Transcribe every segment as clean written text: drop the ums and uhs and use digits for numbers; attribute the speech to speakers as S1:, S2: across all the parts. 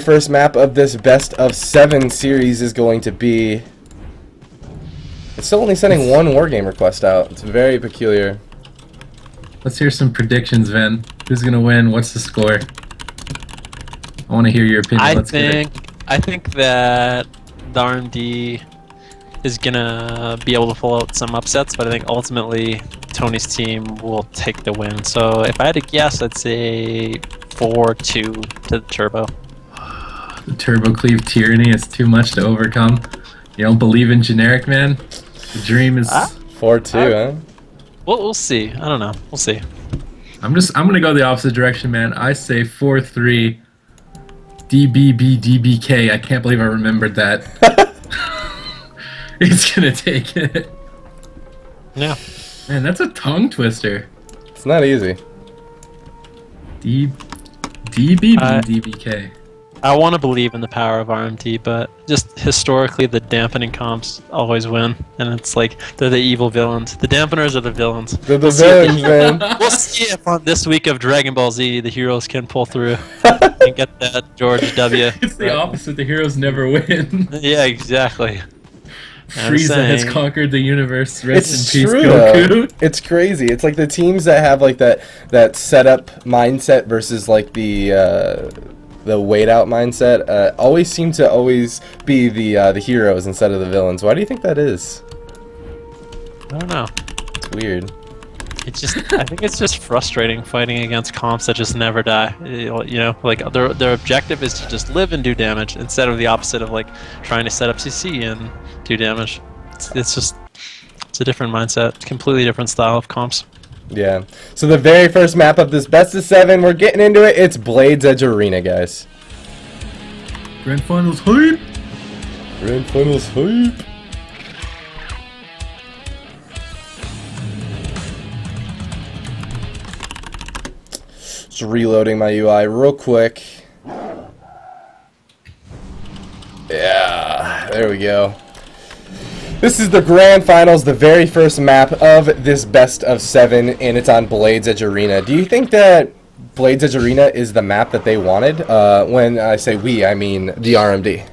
S1: first map of this best of 7 series is going to be... It's still only sending one Wargame request out. It's very peculiar.
S2: Let's hear some predictions, Ven. Who's gonna win? What's the score? I want to hear your opinion.
S3: I think that the RMD is gonna be able to pull out some upsets, but I think ultimately Tony's team will take the win. So if I had to guess, I'd say 4-2 to the Turbo.
S2: The Turbo Cleave tyranny is too much to overcome. You don't believe in generic, man? The dream is
S1: 4-2, huh?
S3: Well, we'll see. I don't know. We'll see.
S2: I'm gonna go the opposite direction, man. I say 4-3 DBBDBK. I can't believe I remembered that. It's gonna take it.
S3: Yeah.
S2: Man, that's a tongue twister.
S1: It's not easy.
S2: DBBDBK.
S3: I want to believe in the power of RMD, but just historically, the dampening comps always win, and it's like they're the evil villains. The dampeners are the villains.
S1: They're the villains, man.
S3: We'll see if on this week of Dragon Ball Z, the heroes can pull through and get that George W.
S2: It's the opposite. The heroes never win.
S3: Yeah, exactly.
S2: Frieza has conquered the universe. Rest in peace,
S1: true,
S2: Goku.
S1: though. It's crazy. It's like the teams that have like that setup mindset versus like the wait out mindset always seem to be the heroes instead of the villains. Why do you think that is?
S3: I don't know.
S1: It's weird.
S3: It's just I think it's just frustrating fighting against comps that just never die. You know, like their objective is to just live and do damage instead of the opposite of like trying to set up CC and do damage. It's a different mindset, completely different style of comps.
S1: Yeah. So the very first map of this best of 7, we're getting into it. It's Blades Edge Arena, guys.
S2: Grand Finals hype!
S1: Grand Finals hype! Just reloading my UI real quick. Yeah, there we go. This is the Grand Finals, the very first map of this best of 7, and it's on Blades Edge Arena. Do you think that Blades Edge Arena is the map that they wanted? When I say we, I mean the RMD.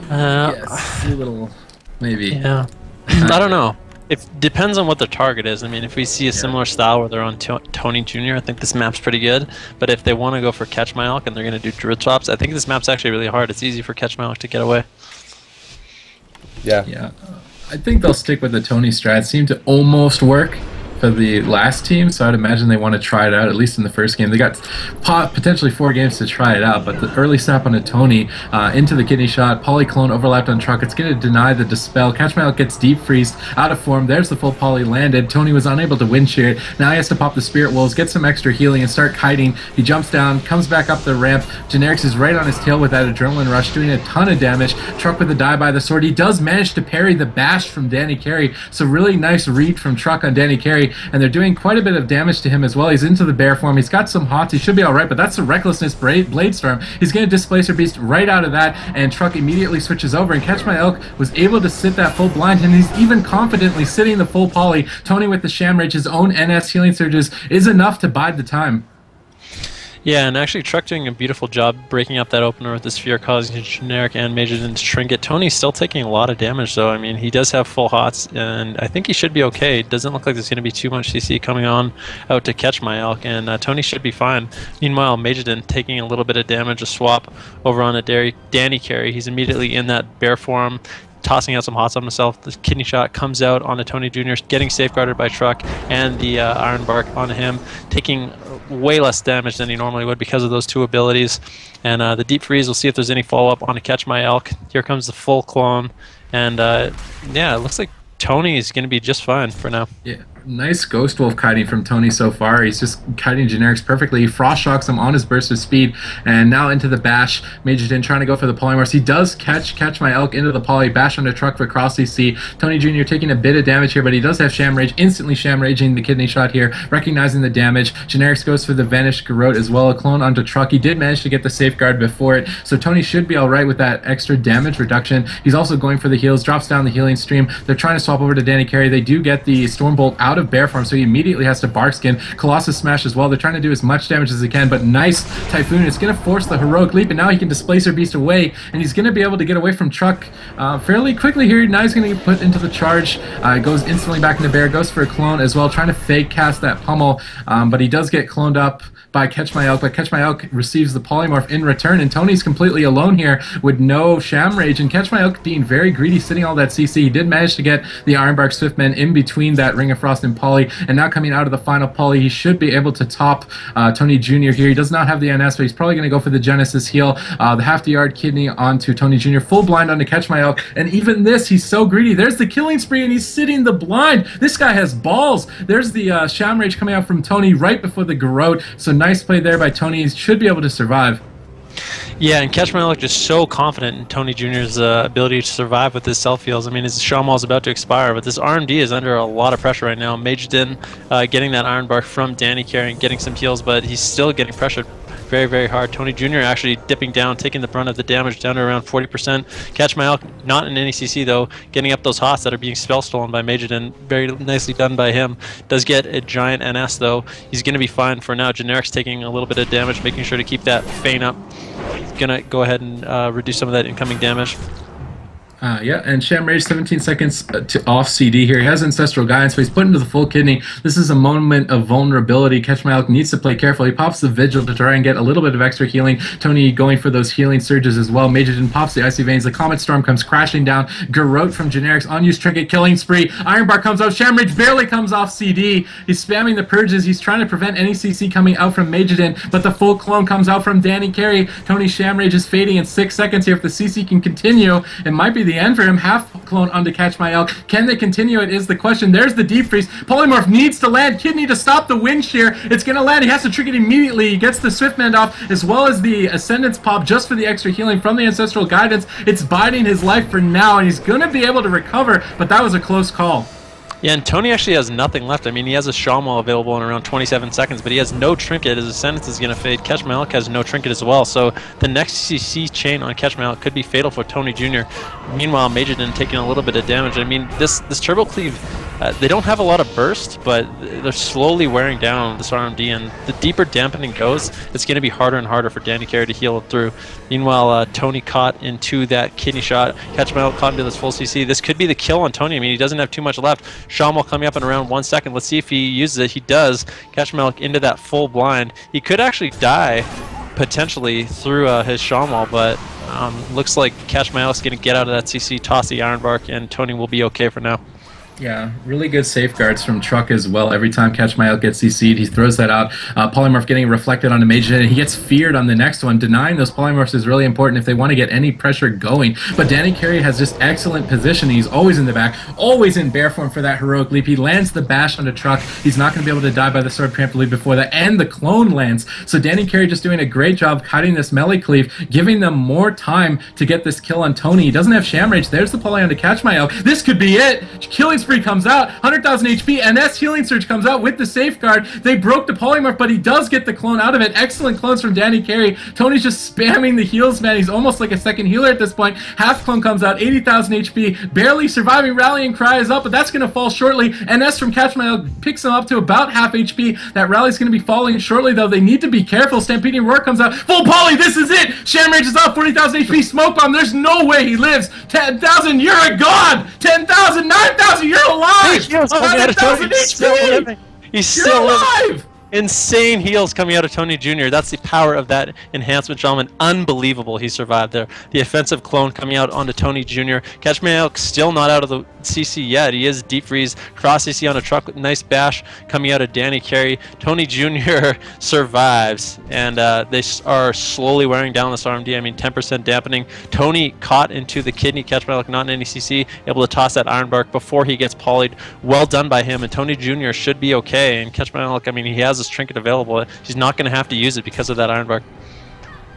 S2: Yes, a little, maybe.
S3: Yeah. I don't know. It depends on what their target is. I mean, if we see a similar style where they're on Tonyjr, I think this map's pretty good. But if they want to go for Catchmyelk and they're going to do Druid swaps, I think this map's actually really hard. It's easy for Catchmyelk to get away.
S1: Yeah.
S2: I think they'll stick with the Tony strat. Seemed to almost work for the last team, so I'd imagine they want to try it out, at least in the first game. They got potentially 4 games to try it out, but the early snap on a Tony into the kidney shot, polyclone overlapped on Truck. It's going to deny the dispel. Catchmyelk gets deep freezed, out of form. There's the full poly landed. Tony was unable to win share. Now he has to pop the Spirit Wolves, get some extra healing, and start kiting. He jumps down, comes back up the ramp. Generics is right on his tail with that adrenaline rush, doing a ton of damage. Truck with the die by the sword. He does manage to parry the bash from Dannycarry, so really nice read from Truck on Dannycarry. And they're doing quite a bit of damage to him as well. He's into the bear form. He's got some hots. He should be alright, but that's the Recklessness Blade Storm. He's going to Displacer Beast right out of that, and Truck immediately switches over, and Catchmyelk was able to sit that full blind, and he's even confidently sitting the full poly. Tony with the Shamrage, his own NS healing surges is enough to bide the time.
S3: Yeah, and actually Truck doing a beautiful job breaking up that opener with the Sphere, causing Generic and Mageiden to shrink it. Tony's still taking a lot of damage, though. I mean, he does have full hots, and I think he should be okay. It doesn't look like there's going to be too much CC coming on out to Catchmyelk, and Tony should be fine. Meanwhile, Mageiden taking a little bit of damage, a swap over on a Dannycarry. He's immediately in that bear form, tossing out some hots on himself. The kidney shot comes out onto Tonyjr, getting safeguarded by Truck, and the Iron Bark on him, taking way less damage than he normally would because of those 2 abilities. And the Deep Freeze, we'll see if there's any follow-up on a Catchmyelk. Here comes the full clone, and yeah, it looks like Tony is going to be just fine for now. Yeah.
S2: Nice Ghost Wolf kiting from Tony so far. He's just kiting Generics perfectly. He Frost Shocks him on his burst of speed, and now into the bash. Mageiden trying to go for the polymorphs. He does Catchmyelk into the poly, bash on the Truck for cross CC. Tonyjr taking a bit of damage here, but he does have Sham Rage, instantly Sham Raging the kidney shot here, recognizing the damage. Generics goes for the Vanished Garrote as well, a clone onto Truck. He did manage to get the safeguard before it, so Tony should be alright with that extra damage reduction. He's also going for the heals, drops down the healing stream. They're trying to swap over to Dannycarry. They do get the Stormbolt out out of bear form, so he immediately has to bark skin. Colossus Smash as well. They're trying to do as much damage as they can, but nice Typhoon. It's going to force the heroic leap, and now he can Displacer Beast away, and he's going to be able to get away from Truck fairly quickly here. Now he's going to get put into the charge. Goes instantly back into bear, goes for a clone as well, trying to fake cast that pummel, but he does get cloned up by Catchmyelk, but Catchmyelk receives the polymorph in return, and Tony's completely alone here with no Sham Rage, and Catchmyelk being very greedy, sitting all that CC. He did manage to get the Ironbark Swiftman in between that Ring of Frost and Poly, and now coming out of the final Poly, he should be able to top Tonyjr here. He does not have the NS, but he's probably going to go for the Genesis heal, the half the yard kidney onto Tonyjr, full blind onto Catchmyelk, and even this, he's so greedy. There's the killing spree, and he's sitting the blind. This guy has balls. There's the Sham Rage coming out from Tony right before the Garrote, so nice play there by Tony. He should be able to survive.
S3: Yeah, and Catchmyelk just so confident in Tonyjr's ability to survive with his self-heals. I mean, his Shaman is about to expire, but this RMD is under a lot of pressure right now. Mageiden getting that Iron Bark from Dannycarry and getting some heals, but he's still getting pressured very, very hard. Tonyjr actually dipping down, taking the brunt of the damage down to around 40%. Catchmyelk not in any CC though, getting up those hots that are being spell stolen by Mageiden. Very nicely done by him. Does get a giant NS though. He's going to be fine for now. Generic's taking a little bit of damage, making sure to keep that feign up. He's going to go ahead and reduce some of that incoming damage.
S2: Yeah, and Sham Rage 17 seconds to off CD here. He has Ancestral Guidance, but he's put into the full kidney. This is a moment of vulnerability. Catchmyelk needs to play careful. He pops the Vigil to try and get a little bit of extra healing. Tony going for those healing surges as well. Mageiden pops the Icy Veins. The Comet Storm comes crashing down. Garrote from Generic's unused trinket, killing spree. Ironbark comes out. Sham Rage barely comes off CD. He's spamming the purges. He's trying to prevent any CC coming out from Mageiden, but the full clone comes out from Dannycarry. Tony's Sham Rage is fading in 6 seconds here. If the CC can continue, it might be the end for him. Half clone onto Catchmyelk. Can they continue it is the question. There's the Deep Freeze. Polymorph needs to land. Kidney to stop the wind shear. It's going to land. He has to trick it immediately. He gets the Swiftman off as well as the Ascendance pop just for the extra healing from the Ancestral Guidance. It's biding his life for now, and he's going to be able to recover, but that was a close call.
S3: Yeah, and Tony actually has nothing left. I mean, he has a Shaman available in around 27 seconds, but he has no trinket. His Ascendance is going to fade. Catchmyelk has no trinket as well, so the next CC chain on Catchmyelk could be fatal for Tonyjr. Meanwhile, Mageiden taking a little bit of damage. I mean, this Turbo Cleave, they don't have a lot of burst, but they're slowly wearing down this RMD, and the deeper dampening goes, it's going to be harder and harder for Dannycarry to heal it through. Meanwhile, Tony caught into that kidney shot. Catchmyelk caught into this full CC. This could be the kill on Tony. I mean, he doesn't have too much left. Shaman coming up in around 1 second. Let's see if he uses it. He does. Catchmyelk into that full blind. He could actually die potentially through his Shaman, but looks like Catchmyelk's going to get out of that CC, toss the Ironbark, and Tony will be okay for now.
S2: Yeah, really good safeguards from Truck as well. Every time Catchmyelk gets CC'd, he throws that out. Polymorph getting reflected onto Mageiden, and he gets feared on the next one. Denying those polymorphs is really important if they want to get any pressure going. But Dannycarry has just excellent positioning. He's always in the back, always in bear form for that heroic leap. He lands the bash onto Truck. He's not going to be able to die by the sword preemptive leap before that, and the clone lands. So Dannycarry just doing a great job kiting this melee cleave, giving them more time to get this kill on Tony. He doesn't have Sham Rage. There's the poly onto Catchmyelk. This could be it. Killing spree comes out, 100,000 HP, and NS Healing Surge comes out with the safeguard. They broke the polymorph, but he does get the clone out of it. Excellent clones from Dannycarry. Tony's just spamming the heals, man. He's almost like a second healer at this point. Half clone comes out, 80,000 HP, barely surviving. Rallying Cry is up, but that's going to fall shortly. NS from Catchmyelk picks him up to about half HP. That rally's going to be falling shortly, though. They need to be careful. Stampeding Roar comes out. Full poly, this is it! Sham Rage is up, 40,000 HP. Smoke Bomb, there's no way he lives. 10,000, you're a god! 10,000, 9,000, you're alive! 100,000 HP!
S3: He's still alive! Insane heals coming out of Tonyjr. That's the power of that enhancement shaman. Unbelievable he survived there. The offensive clone coming out onto Tonyjr. Catchmyelk still not out of the CC yet. He is deep freeze. Cross CC on a truck. Nice bash coming out of Dannycarry. Tonyjr survives, and they are slowly wearing down this RMD. I mean, 10% dampening. Tony caught into the kidney. Catchmyelk not in any CC. Able to toss that Ironbark before he gets polyed. Well done by him, and Tonyjr should be okay. And Catchmyelk, I mean, he has his trinket available. He's not going to have to use it because of that Ironbark.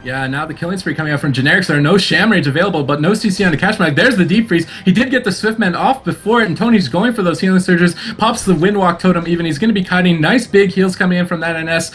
S2: Yeah, now the killing spree coming out from Generics. There are no Sham Rage available, but no CC on the Catchmyelk. There's the Deep Freeze. He did get the Swiftman off before it, and Tony's going for those Healing Surges. Pops the Windwalk Totem even. He's going to be kiting. Nice big heals coming in from that NS.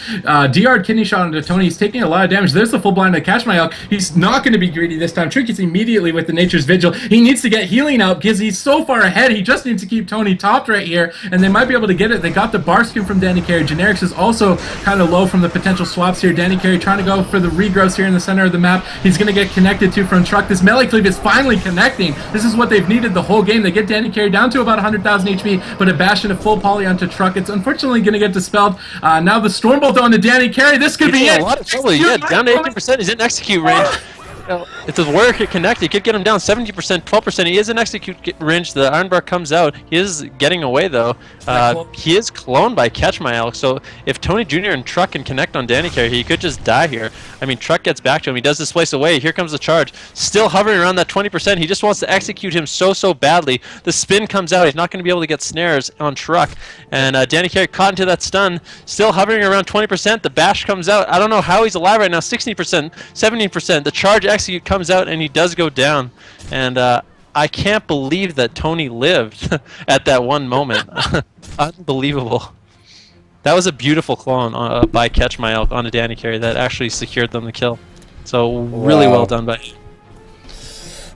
S2: DR Kidney Shot onto Tony. He's taking a lot of damage. There's the full blind to Catchmyelk. He's not going to be greedy this time. Tricky's immediately with the Nature's Vigil. He needs to get healing out because he's so far ahead. He just needs to keep Tony topped right here, and they might be able to get it. They got the bar skin from Dannycarry. Generics is also kind of low from the potential swaps here. Dannycarry trying to go for the regrowths here in the center of the map. He's going to get connected to from Truck. This melee cleave is finally connecting. This is what they've needed the whole game. They get Dannycarry down to about 100,000 HP, but a bash and a full poly onto Truck. It's unfortunately going to get dispelled. Now the Stormbolt onto Dannycarry. This could be it.
S3: A lot of trouble. Yeah, down to 18%. He's in execute range. If the warrior could connect, he could get him down 70%, 12%. He is in execute range. The Iron Bar comes out. He is getting away, though. He is cloned by Catchmyelk, so if Tonyjr and Truck can connect on Dannycarry, he could just die here. I mean, Truck gets back to him. He does displace away. Here comes the charge. Still hovering around that 20%. He just wants to execute him so badly. The spin comes out. He's not going to be able to get snares on Truck. And Dannycarry caught into that stun. Still hovering around 20%. The bash comes out. I don't know how he's alive right now. 60%, 70%. The charge execute comes out, and he does go down. And I can't believe that Tony lived at that one moment. Unbelievable. That was a beautiful clone by Catchmyelk on a Dannycarry that actually secured them the kill. So really well done by him.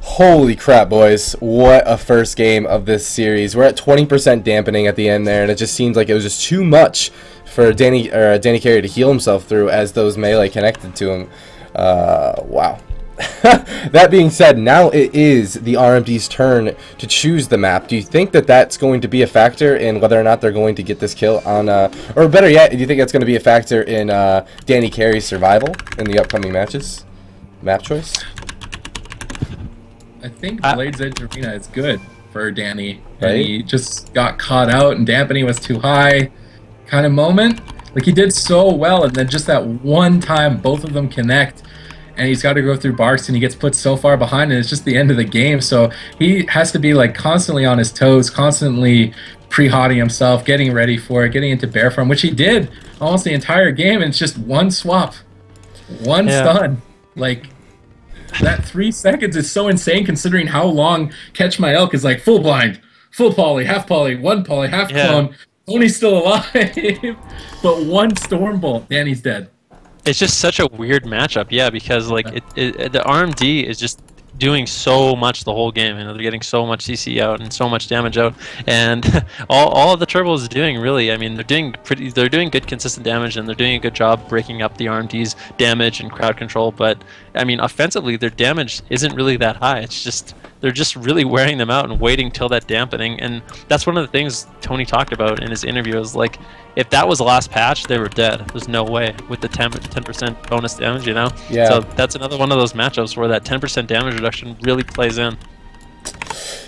S1: Holy crap, boys. What a first game of this series. We're at 20% dampening at the end there, and it just seemed like it was just too much for Dannycarry to heal himself through as those melee connected to him. Wow. That being said, now it is the RMD's turn to choose the map. Do you think that that's going to be a factor in whether or not they're going to get this kill on, or better yet, do you think that's going to be a factor in Dannycarry's survival in the upcoming matches? Map choice?
S2: I think Blades Edge Arena is good for Danny. Right? And he just got caught out, and dampening was too high kind of moment. Like, he did so well, and then just that one time both of them connect, and he's got to go through Barks, and he gets put so far behind, and it's just the end of the game. So he has to be like constantly on his toes, constantly pre-hotting himself, getting ready for it, getting into bear farm, which he did almost the entire game, and it's just one swap, one stun. Like, that 3 seconds is so insane considering how long Catchmyelk is like full blind, full poly, half poly, one poly, half clone. Tony's still alive, but one Stormbolt, Danny's dead.
S3: It's just such a weird matchup, yeah, because like the RMD is just doing so much the whole game. You know, they're getting so much CC out and so much damage out, and all of the Turbo is doing really. I mean, they're doing good consistent damage, and they're doing a good job breaking up the RMD's damage and crowd control. But I mean, offensively, their damage isn't really that high. It's just they're just really wearing them out and waiting till that dampening. And that's one of the things Tony talked about in his interview. Is like, if that was the last patch, they were dead. There's no way with the 10% bonus damage, you know?
S1: Yeah.
S3: So that's another one of those matchups where that 10% damage reduction really plays in.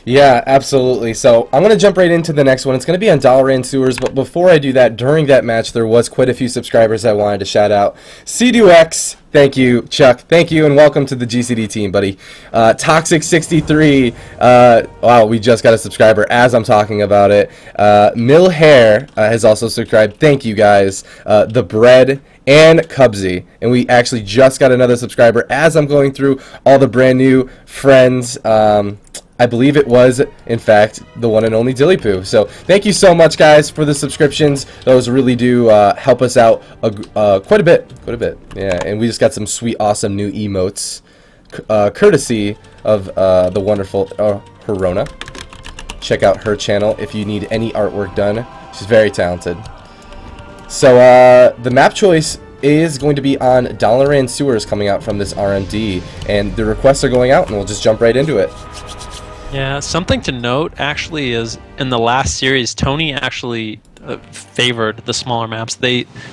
S1: Yeah, absolutely. So I'm going to jump right into the next one. It's going to be on Dalaran Sewers, but before I do that, during that match, there was quite a few subscribers I wanted to shout out. CDUX, thank you. Chuck, thank you, and welcome to the GCD team, buddy. Toxic63, wow, we just got a subscriber as I'm talking about it. Mill Hair has also subscribed. Thank you, guys. The Bread and Cubsy. And we actually just got another subscriber as I'm going through all the brand new friends. I believe it was, in fact, the one and only Dillypoo. So thank you so much, guys, for the subscriptions. Those really do help us out quite a bit. Yeah, and we just got some sweet, awesome new emotes, courtesy of the wonderful Herona. Check out her channel if you need any artwork done. She's very talented. So the map choice is going to be on Dalaran Sewers coming out from this RMD, and the requests are going out, and we'll just jump right into it.
S3: Yeah, something to note actually is in the last series, Tony actually favored the smaller maps.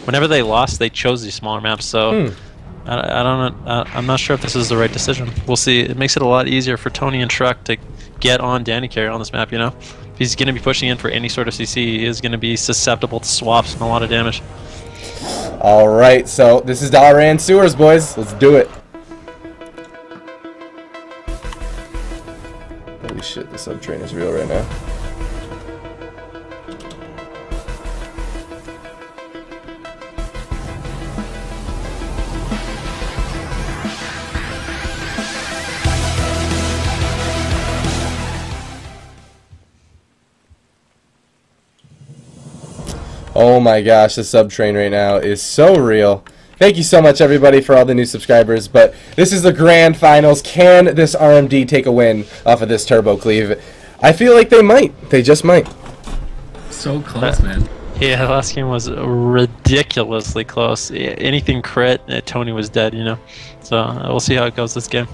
S3: Whenever they lost, they chose these smaller maps. So I don't know. I'm not sure if this is the right decision. We'll see. It makes it a lot easier for Tony and Truck to get on Dannycarry on this map. You know, if he's going to be pushing in for any sort of CC, he is going to be susceptible to swaps and a lot of damage.
S1: All right, so this is Dalaran Sewers, boys. Let's do it. Holy shit, the subtrain is real right now. Oh my gosh, the sub train right now is so real. Thank you so much, everybody, for all the new subscribers. But this is the grand finals. Can this RMD take a win off of this Turbo Cleave? I feel like they might. They just might.
S2: So close, man.
S3: Yeah, the last game was ridiculously close. Anything crit, Tony was dead, you know. So we'll see how it goes this game.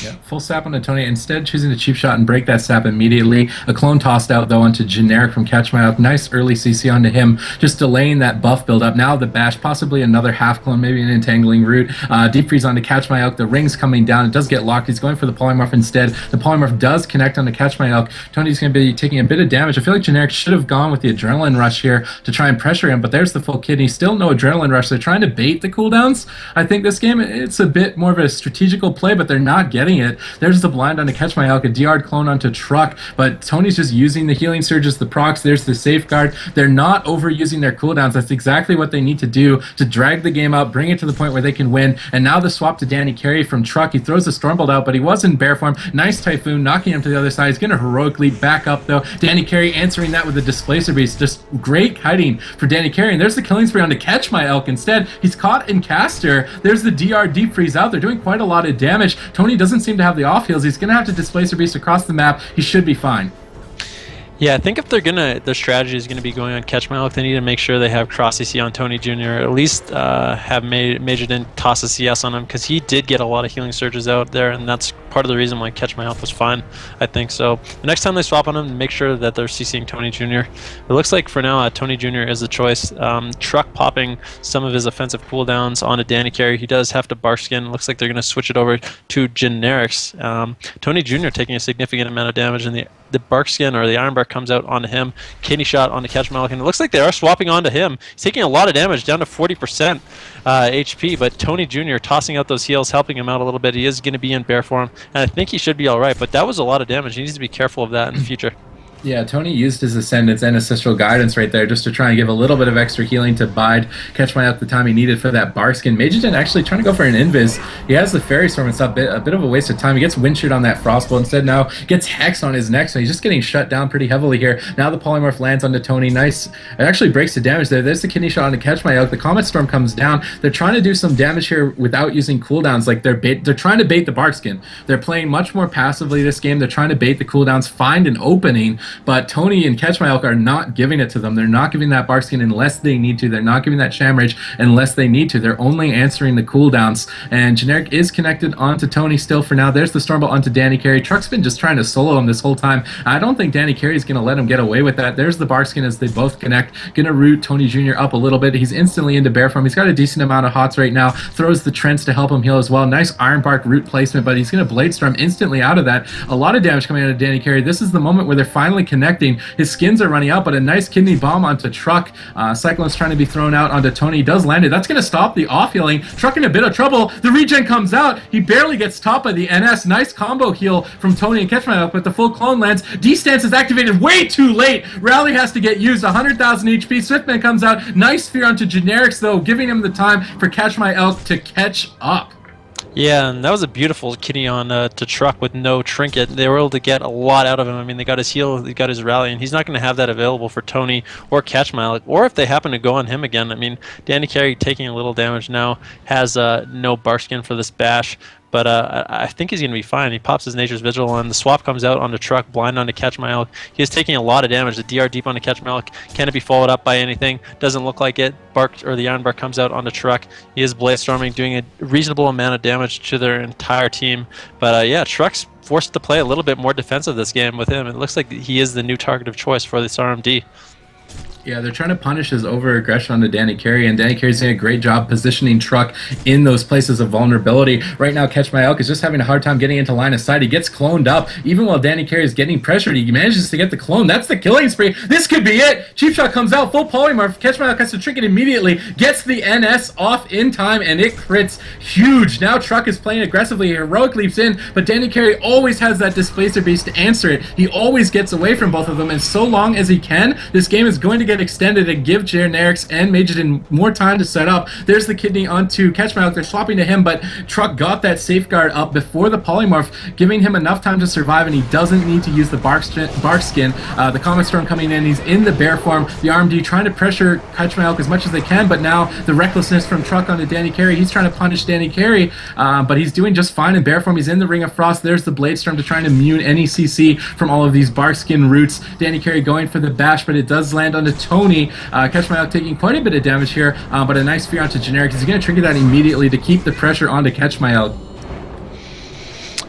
S2: Yeah, full sap on Tony. Instead, choosing the cheap shot and break that sap immediately. A clone tossed out, though, onto Generic from Catchmyelk. Nice early CC onto him, just delaying that buff build-up. Now the bash, possibly another half clone, maybe an entangling root. Deep freeze onto Catchmyelk. The ring's coming down. It does get locked. He's going for the polymorph instead. The polymorph does connect onto Catchmyelk. Tony's going to be taking a bit of damage. I feel like Generic should have gone with the adrenaline rush here to try and pressure him, but there's the full kidney. Still no adrenaline rush. They're trying to bait the cooldowns. I think this game, it's a bit more of a strategical play, but they're not getting it. There's the blind onto Catchmyelk, a DR clone onto Truck, but Tony's just using the healing surges, the procs. There's the safeguard. They're not overusing their cooldowns. That's exactly what they need to do to drag the game out, bring it to the point where they can win. And now the swap to Dannycarry from Truck. He throws the Stormbolt out, but he was in bear form. Nice Typhoon, knocking him to the other side. He's going to heroically back up, though. Dannycarry answering that with a Displacer Beast. Just great kiting for Dannycarry. And there's the killing spree onto Catchmyelk. Instead, he's caught in caster. There's the DR deep freeze out. They're doing quite a lot of damage. Tony doesn't seem to have the off heals. He's going to have to Displacer Beast across the map. He should be fine.
S3: Yeah, I think if their strategy is gonna be going on Catchmyelk, they need to make sure they have cross CC on Tonyjr. At least have Mageiden toss a CS on him, because he did get a lot of healing surges out there, and that's part of the reason why Catchmyelk was fine, I think. So the next time they swap on him, make sure that they're CCing Tonyjr. It looks like for now Tonyjr is the choice. Truck popping some of his offensive cooldowns onto Dannycarry. He does have to Barkskin. Looks like they're gonna switch it over to Generics. Tonyjr taking a significant amount of damage, and the Barkskin or the Iron Bark comes out onto him. Kidney shot onto Catchmyelk, and it looks like they are swapping onto him. He's taking a lot of damage, down to 40% HP, but Tonyjr tossing out those heals, helping him out a little bit. He is going to be in bear form, and I think he should be alright, but that was a lot of damage. He needs to be careful of that in the future.
S2: Yeah, Tony used his Ascendance and Ancestral Guidance right there just to try and give a little bit of extra healing to bide Catchmyelk the time he needed for that Barskin. Mageiden actually trying to go for an Invis. He has the Fairy Storm. It's a bit of a waste of time. He gets Windshield on that Frostbolt. Instead now gets Hex on his neck, so he's just getting shut down pretty heavily here. Now the Polymorph lands onto Tony. Nice. It actually breaks the damage there. There's the Kidney Shot onto Catchmyelk. The Comet Storm comes down. They're trying to do some damage here without using cooldowns. Like they're trying to bait the Barskin. They're playing much more passively this game. They're trying to bait the cooldowns, find an opening, but Tony and Catchmyelk are not giving it to them. They're not giving that Barkskin unless they need to. They're not giving that Shamrage unless they need to. They're only answering the cooldowns. And Generic is connected onto Tony still for now. There's the Stormbolt onto Dannycarry. Truck's been just trying to solo him this whole time. I don't think Dannycarry is going to let him get away with that. There's the Barskin as they both connect. Going to root Tonyjr up a little bit. He's instantly into bear form. He's got a decent amount of hots right now. Throws the Trents to help him heal as well. Nice Iron Bark root placement, but he's going to Blade Storm instantly out of that. A lot of damage coming out of Dannycarry. This is the moment where they're finally connecting. His skins are running out, but a nice Kidney Bomb onto Truck. Cyclone's trying to be thrown out onto Tony. He does land it. That's going to stop the off-healing. Truck in a bit of trouble. The regen comes out. He barely gets topped by the NS. Nice combo heal from Tony and Catchmyelk, but the full clone lands. D-Stance is activated way too late. Rally has to get used. 100,000 HP. Swiftman comes out. Nice Sphere onto Generics, though, giving him the time for Catchmyelk to catch up.
S3: Yeah, and that was a beautiful kitty on to Truck with no trinket. They were able to get a lot out of him. I mean, they got his heal, they got his rally, and he's not going to have that available for Tony or Catchmyelk, or if they happen to go on him again. I mean, Dannycarry taking a little damage now, has no Barskin for this bash. But I think he's going to be fine. He pops his Nature's Vigil on. The swap comes out onto Truck, blind onto Catchmyelk. He is taking a lot of damage. The DR deep onto Catchmyelk. Can it be followed up by anything? Doesn't look like it. Bark, or the Iron Bark comes out onto Truck. He is Blade Storming, doing a reasonable amount of damage to their entire team. But yeah, Truck's forced to play a little bit more defensive this game with him. It looks like he is the new target of choice for this RMD.
S2: Yeah, they're trying to punish his over-aggression on the Dannycarry, and Dannycarry's doing a great job positioning Truck in those places of vulnerability. Right now, Catchmyelk is just having a hard time getting into line of sight. He gets cloned up. Even while Dannycarry is getting pressured, he manages to get the clone. That's the killing spree. This could be it. Cheap Shot comes out, full polymorph. Catchmyelk has to trinket immediately, gets the NS off in time, and it crits huge. Now Truck is playing aggressively. Heroic leaps in, but Dannycarry always has that Displacer Beast to answer it. He always gets away from both of them, and so long as he can, this game is going to get get extended and give Generics and Mageiden more time to set up. There's the kidney onto Catchmyelk. They're swapping to him, but Truck got that safeguard up before the polymorph, giving him enough time to survive, and he doesn't need to use the bark skin. The Comet Storm coming in. He's in the bear form. The RMD trying to pressure Catchmyelk as much as they can, but now the recklessness from Truck onto Dannycarry. He's trying to punish Dannycarry, but he's doing just fine in bear form. He's in the Ring of Frost. There's the Blade Storm to try and immune any CC from all of these bark skin roots. Dannycarry going for the bash, but it does land onto Tony. Catchmyelk taking quite a bit of damage here, but a nice fear onto Generic. He's going to trigger that immediately to keep the pressure onto Catchmyelk.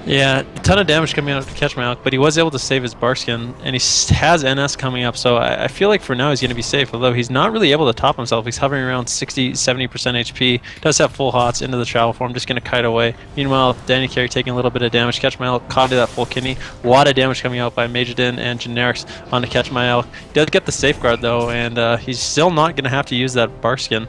S3: Yeah, a ton of damage coming out to Catchmyelk, but he was able to save his Barkskin, and he has NS coming up, so I feel like for now he's going to be safe, although he's not really able to top himself. He's hovering around 60-70% HP, does have full hots into the travel form, just going to kite away. Meanwhile, Dannycarry taking a little bit of damage. Catchmyelk caught into that full kidney. A lot of damage coming out by Mageiden and Generics onto Catchmyelk. He does get the safeguard though, and he's still not going to have to use that Barkskin.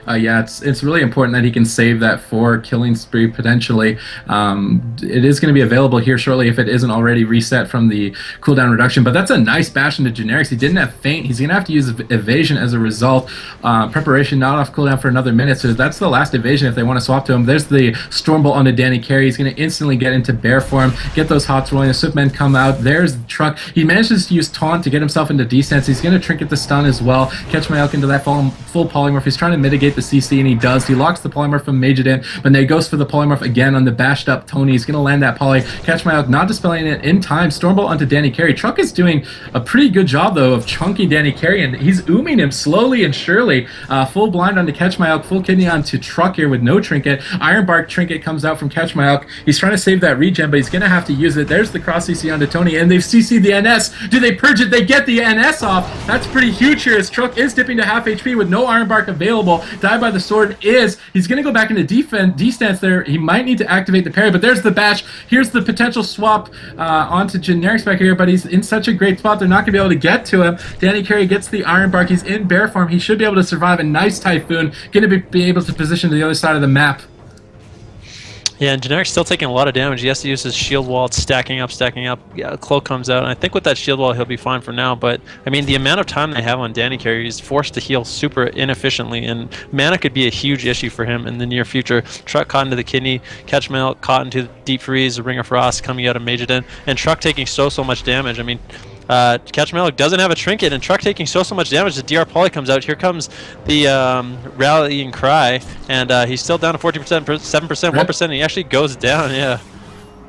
S2: Yeah, it's really important that he can save that for killing spree potentially. It is going to be available here shortly if it isn't already reset from the cooldown reduction, but that's a nice bash into Generics. He didn't have feint. He's going to have to use evasion as a result. Preparation not off cooldown for another minute, so that's the last evasion if they want to swap to him. There's the Stormbolt onto Dannycarry. He's going to instantly get into bear form, get those hots rolling. The Swiftmen come out. There's the Truck. He manages to use taunt to get himself into distance. He's going to trinket the stun as well. Catchmyelk into that full polymorph. He's trying to mitigate the CC, and he does. He locks the polymorph from Mageiden, but then he goes for the polymorph again on the bashed up Tony. He's going to land that poly. Catchmyelk not dispelling it in time. Stormbolt onto Dannycarry. Truck is doing a pretty good job, though, of chunking Dannycarry, and he's ooming him slowly and surely. Full blind onto Catchmyelk, full kidney onto Truck here with no trinket. Iron Bark trinket comes out from Catchmyelk. He's trying to save that regen, but he's going to have to use it. There's the cross CC onto Tony, and they've CC'd the NS. Do they purge it? They get the NS off. That's pretty huge here, as Truck is dipping to half HP with no Iron Bark available. Die by the sword is. He's going to go back into D-stance there. He might need to activate the parry, but there's the bash. Here's the potential swap onto Generics back here, but he's in such a great spot, they're not going to be able to get to him. Dannycarry gets the Iron Bark. He's in bear form. He should be able to survive a nice Typhoon. Going to be able to position to the other side of the map.
S3: Yeah, and Generic's still taking a lot of damage. He has to use his shield wall. It's stacking up. Yeah, Cloak comes out, and I think with that shield wall he'll be fine for now, but I mean the amount of time they have on Dannycarry, he's forced to heal super inefficiently, and mana could be a huge issue for him in the near future. Truck caught into the kidney, Catchmyelk caught into Deep Freeze, Ring of Frost coming out of Mageiden, and Truck taking so much damage. I mean, Catchmyelk doesn't have a trinket, and Truck taking so much damage. The DR Poly comes out. Here comes the rallying cry, and he's still down to 14%, 7%, 1%, and he actually goes down. Yeah,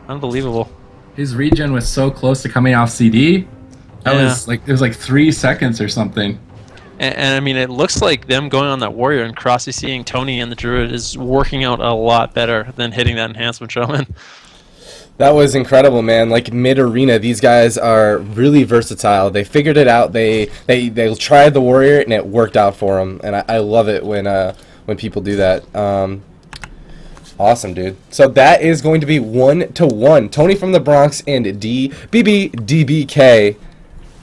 S3: unbelievable.
S2: His regen was so close to coming off CD. That was like, it was like 3 seconds or something.
S3: And I mean, it looks like them going on that warrior and cross-CCing Tony and the Druid is working out a lot better than hitting that enhancement shaman.
S1: That was incredible, man. Like mid-arena, these guys are really versatile. They figured it out. They tried the warrior, and it worked out for them. And I love it when people do that. Awesome, dude. So that is going to be 1-1. Tony from the Bronx and DBBDBK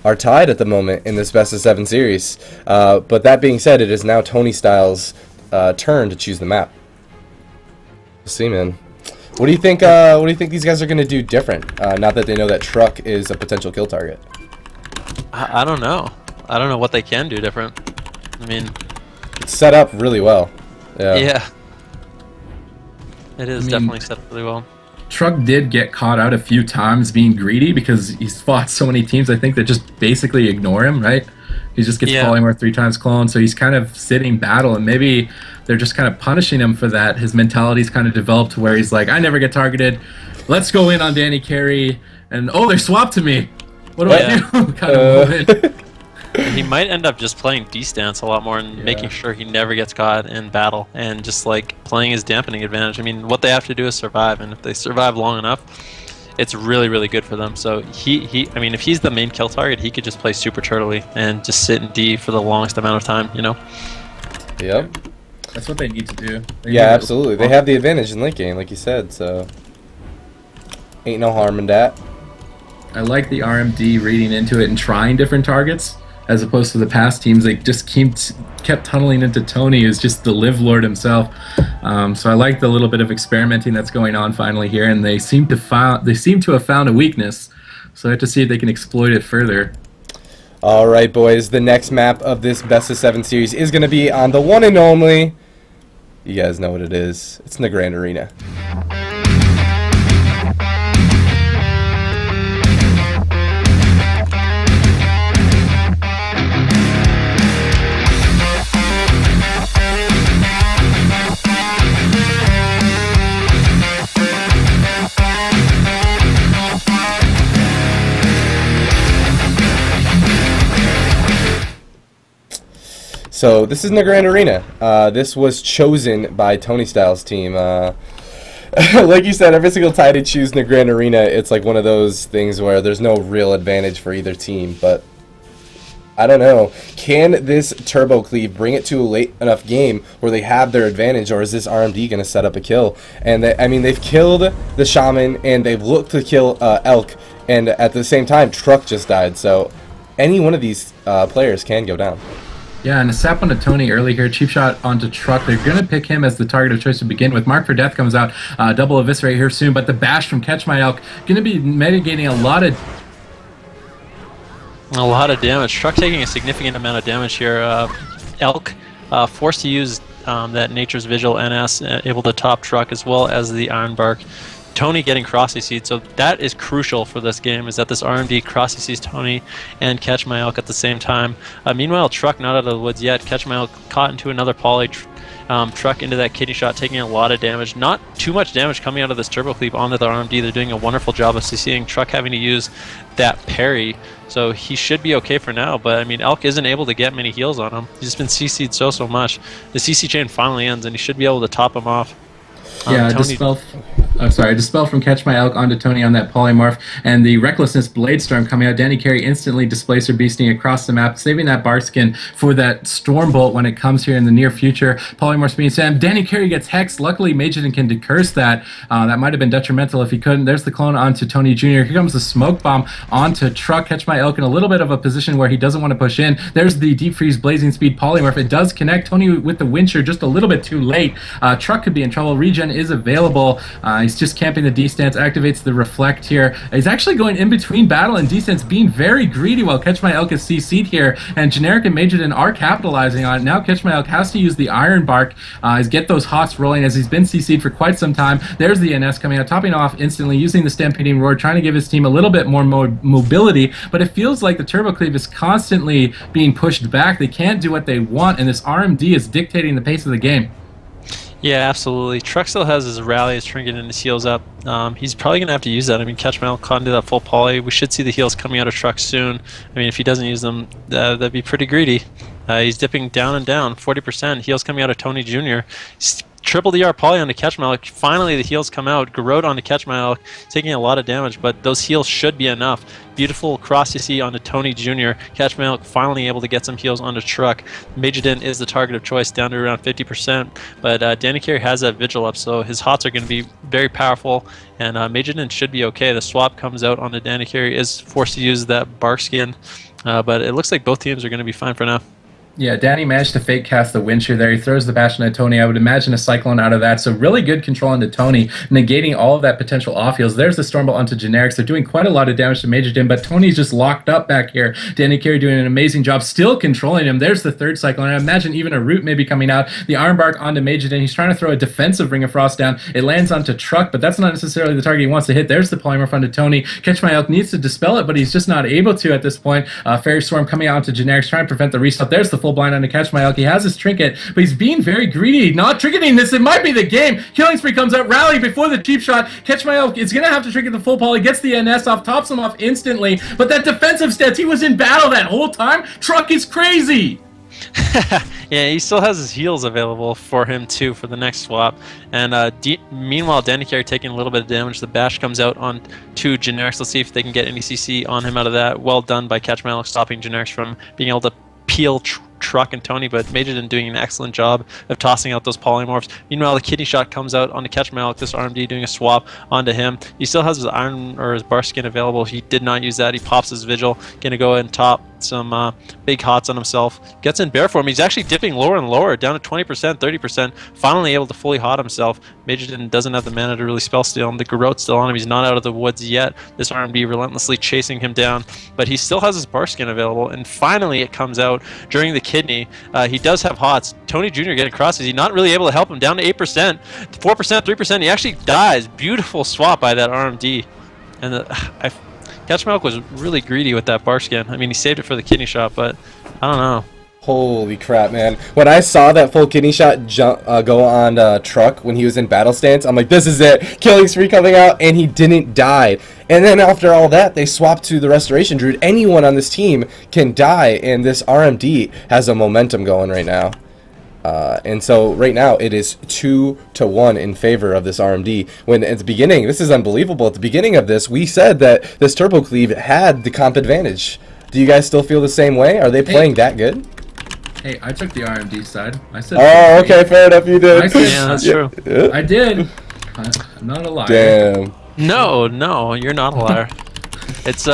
S1: are tied at the moment in this best of 7 series. But that being said, it is now Tony Styles' turn to choose the map. We'll see, man. What do you think? What do you think these guys are going to do different? Now that they know that Truck is a potential kill target.
S3: I don't know. I don't know what they can do different. I mean,
S1: it's set up really well.
S3: Yeah. It is definitely set up really well.
S2: Truck did get caught out a few times being greedy because he's fought so many teams, I think, that just basically ignore him, right? He just gets polymorph 3 times clone, so he's kind of sitting battle, and maybe they're just kind of punishing him for that. His mentality's kind of developed to where he's like, I never get targeted. Let's go in on Dannycarry, and oh, they swapped to me. What do I do? Kind of moving.
S3: He might end up just playing D-stance a lot more and making sure he never gets caught in battle, and just like playing his dampening advantage. I mean, what they have to do is survive, and if they survive long enough, it's really, really good for them. So I mean, if he's the main kill target, he could just play super turtley and just sit in D for the longest amount of time, you know?
S1: Yep.
S2: That's what they need to do.
S1: Yeah, absolutely. They have the advantage in late game, like you said, so ain't no harm in that.
S2: I like the RMD reading into it and trying different targets, as opposed to the past teams. They just kept tunneling into Tony, who's just the Live Lord himself. So I like the little bit of experimenting that's going on finally here, and they seem to have found a weakness. So I have to see if they can exploit it further.
S1: All right, boys. The next map of this best of 7 series is going to be on the one and only. You guys know what it is. It's Nagrand Arena. So this is Nagrand Arena. This was chosen by Tony Styles' team. Like you said, every single time they choose Nagrand Arena, it's like one of those things where there's no real advantage for either team. But I don't know. Can this Turbo Cleave bring it to a late enough game where they have their advantage, or is this RMD going to set up a kill? And I mean, they've killed the Shaman and they've looked to kill Elk, and at the same time, Truck just died. So any one of these players can go down.
S2: Yeah, and a sap onto Tony early here. Cheap shot onto Truck. They're going to pick him as the target of choice to begin with. Mark for Death comes out. Double Eviscerate here soon. But the bash from Catchmyelk going to be mitigating a lot of
S3: damage. Truck taking a significant amount of damage here. Elk forced to use that Nature's Vigil NS, able to top Truck as well as the Iron Bark. Tony getting cross CC'd, so that is crucial for this game, is that this RMD cross CCs Tony and Catchmyelk at the same time. Meanwhile, Truck not out of the woods yet. Catchmyelk caught into another poly. Truck into that kidney shot, taking a lot of damage. Not too much damage coming out of this Turbo Cleave onto the RMD. They're doing a wonderful job of CCing. Truck having to use that parry, so he should be okay for now. But I mean, Elk isn't able to get many heals on him. He's just been CC'd so much. The CC chain finally ends, and he should be able to top him off.
S2: Yeah, Dispel from Catchmyelk onto Tony on that polymorph, and the Recklessness Blade Storm coming out. Dannycarry instantly Displacer Beasting across the map, saving that bar skin for that Stormbolt when it comes here in the near future. Polymorphs being sent. Dannycarry gets Hex. Luckily, Mageiden can decurse that. That might have been detrimental if he couldn't. There's the clone onto Tonyjr. Here comes the Smoke Bomb onto Truck. Catchmyelk in a little bit of a position where he doesn't want to push in. There's the Deep Freeze Blazing Speed polymorph. It does connect. Tony with the Wincher just a little bit too late. Truck could be in trouble. Regen is available. He's just camping the D-stance, activates the Reflect here. He's actually going in between battle and D-stance, being very greedy while Catchmyelk is CC'd here, and Generic and Mageiden are capitalizing on it. Now Catchmyelk has to use the Iron Bark, get those hots rolling as he's been CC'd for quite some time. There's the NS coming out, topping off instantly, using the Stampeding Roar, trying to give his team a little bit more mobility, but it feels like the Turbo Cleave is constantly being pushed back. They can't do what they want, and this RMD is dictating the pace of the game.
S3: Yeah, absolutely. Truck still has his rally, his trinket, and his heals up. He's probably going to have to use that. I mean, Catchmyelk caught into that full poly. We should see the heals coming out of Truck soon. I mean, if he doesn't use them, that'd be pretty greedy. He's dipping down and down, 40%. Heals coming out of Tonyjr. Triple DR poly onto Catchmyelk. Finally, the heals come out. Garrote onto Catchmyelk, taking a lot of damage, but those heals should be enough. Beautiful cross CC onto Tonyjr. Catchmyelk finally able to get some heals onto Truck. Mageiden is the target of choice, down to around 50%, but Dannycarry has that Vigil up, so his hots are going to be very powerful, and Mageiden should be okay. The swap comes out onto Dannycarry, is forced to use that Bark Skin, but it looks like both teams are going to be fine for now.
S2: Yeah, Danny managed to fake cast the Wincher there. He throws the Bastion at Tony. I would imagine a Cyclone out of that. So really good control into Tony, negating all of that potential off heals. There's the Stormbolt onto Generics. They're doing quite a lot of damage to Mageiden, but Tony's just locked up back here. Dannycarry doing an amazing job, still controlling him. There's the third Cyclone. I imagine even a Root may be coming out. The Iron Bark onto Mageiden. He's trying to throw a defensive Ring of Frost down. It lands onto Truck, but that's not necessarily the target he wants to hit. There's the Polymorph onto Tony. Catchmyelk needs to dispel it, but he's just not able to at this point. Fairy Swarm coming out onto Generics, trying to prevent the reset. There's the full blind onto Catchmyelk. He has his trinket, but he's being very greedy, not trinketing this. It might be the game. Killing Spree comes out, rally before the cheap shot. Catchmyelk is going to have to trinket the full poly, gets the NS off, tops him off instantly, but that defensive stats, he was in battle that whole time. Truck is crazy.
S3: Yeah, he still has his heals available for him too for the next swap. And meanwhile, Dannycarry taking a little bit of damage. The bash comes out on two Generics. Let's see if they can get any CC on him out of that. Well done by Catchmyelk, stopping Generics from being able to peel Truck and Tony, but Mageiden doing an excellent job of tossing out those polymorphs. Meanwhile, the kidney shot comes out onto Catchmyelk, this RMD doing a swap onto him. He still has his Iron or his Bar Skin available. He did not use that. He pops his Vigil, gonna go ahead and top some big hots on himself. Gets in bear form. He's actually dipping lower and lower, down to 20%, 30%. Finally able to fully hot himself. Mageiden doesn't have the mana to really spell steal him. The Garrote's still on him. He's not out of the woods yet. This RMD relentlessly chasing him down, but he still has his bar skin available. And finally it comes out during the kidney. He does have hots. Tonyjr getting crosses. He's not really able to help him, down to 8%, 4%, 3%. He actually dies. Beautiful swap by that RMD. And Catchmyelk was really greedy with that bar skin. I mean, he saved it for the kidney shot, but I don't know.
S1: Holy crap, man. When I saw that full kidney shot go on Truck when he was in battle stance, I'm like, this is it. Killing spree coming out, and he didn't die. And then after all that, they swapped to the Restoration Druid. Anyone on this team can die, and this RMD has a momentum going right now. And so right now it is 2-1 in favor of this RMD. When at the beginning, this is unbelievable. At the beginning of this, we said that this Turbo Cleave had the comp advantage. Do you guys still feel the same way? Are they playing that good?
S2: Hey, I took the RMD side. I said.
S1: Oh, okay, fair enough. You did.
S3: Yeah, that's true.
S1: Yeah.
S2: I did. I'm not a liar.
S1: Damn.
S3: No, you're not a liar. It's